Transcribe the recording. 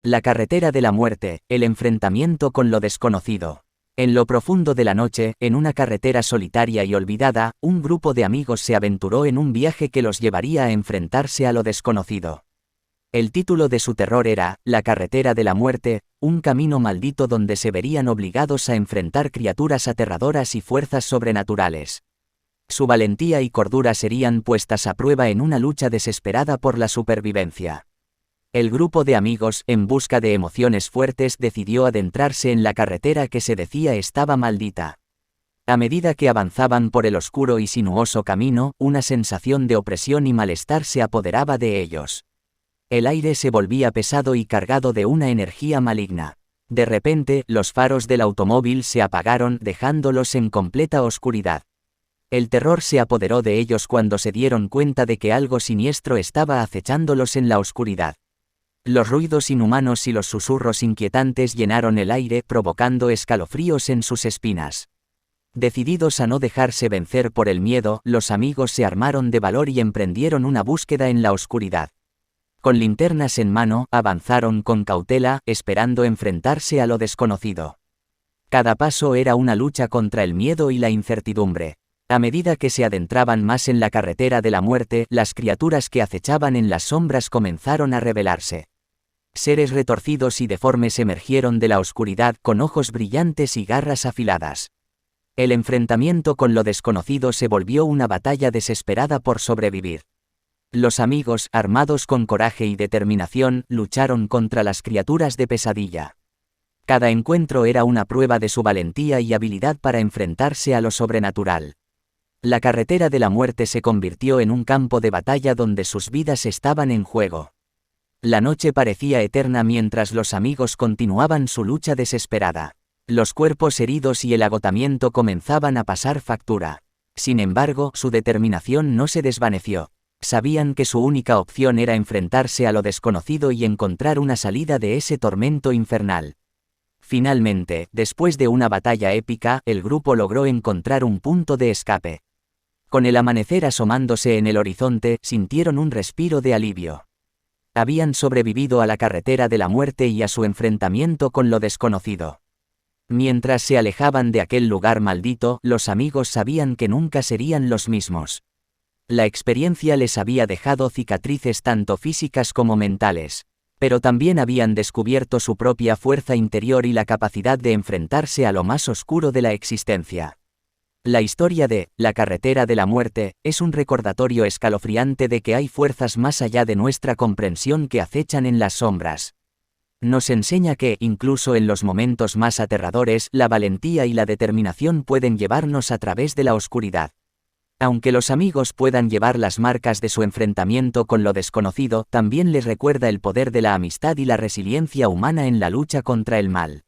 La carretera de la muerte, el enfrentamiento con lo desconocido. En lo profundo de la noche, en una carretera solitaria y olvidada, un grupo de amigos se aventuró en un viaje que los llevaría a enfrentarse a lo desconocido. El título de su terror era, La carretera de la muerte, un camino maldito donde se verían obligados a enfrentar criaturas aterradoras y fuerzas sobrenaturales. Su valentía y cordura serían puestas a prueba en una lucha desesperada por la supervivencia. El grupo de amigos, en busca de emociones fuertes, decidió adentrarse en la carretera que se decía estaba maldita. A medida que avanzaban por el oscuro y sinuoso camino, una sensación de opresión y malestar se apoderaba de ellos. El aire se volvía pesado y cargado de una energía maligna. De repente, los faros del automóvil se apagaron, dejándolos en completa oscuridad. El terror se apoderó de ellos cuando se dieron cuenta de que algo siniestro estaba acechándolos en la oscuridad. Los ruidos inhumanos y los susurros inquietantes llenaron el aire, provocando escalofríos en sus espinas. Decididos a no dejarse vencer por el miedo, los amigos se armaron de valor y emprendieron una búsqueda en la oscuridad. Con linternas en mano, avanzaron con cautela, esperando enfrentarse a lo desconocido. Cada paso era una lucha contra el miedo y la incertidumbre. A medida que se adentraban más en la carretera de la muerte, las criaturas que acechaban en las sombras comenzaron a revelarse. Seres retorcidos y deformes emergieron de la oscuridad con ojos brillantes y garras afiladas. El enfrentamiento con lo desconocido se volvió una batalla desesperada por sobrevivir. Los amigos, armados con coraje y determinación, lucharon contra las criaturas de pesadilla. Cada encuentro era una prueba de su valentía y habilidad para enfrentarse a lo sobrenatural. La carretera de la muerte se convirtió en un campo de batalla donde sus vidas estaban en juego. La noche parecía eterna mientras los amigos continuaban su lucha desesperada. Los cuerpos heridos y el agotamiento comenzaban a pasar factura. Sin embargo, su determinación no se desvaneció. Sabían que su única opción era enfrentarse a lo desconocido y encontrar una salida de ese tormento infernal. Finalmente, después de una batalla épica, el grupo logró encontrar un punto de escape. Con el amanecer asomándose en el horizonte, sintieron un respiro de alivio. Habían sobrevivido a la carretera de la muerte y a su enfrentamiento con lo desconocido. Mientras se alejaban de aquel lugar maldito, los amigos sabían que nunca serían los mismos. La experiencia les había dejado cicatrices tanto físicas como mentales, pero también habían descubierto su propia fuerza interior y la capacidad de enfrentarse a lo más oscuro de la existencia. La historia de La carretera de la muerte es un recordatorio escalofriante de que hay fuerzas más allá de nuestra comprensión que acechan en las sombras. Nos enseña que, incluso en los momentos más aterradores, la valentía y la determinación pueden llevarnos a través de la oscuridad. Aunque los amigos puedan llevar las marcas de su enfrentamiento con lo desconocido, también les recuerda el poder de la amistad y la resiliencia humana en la lucha contra el mal.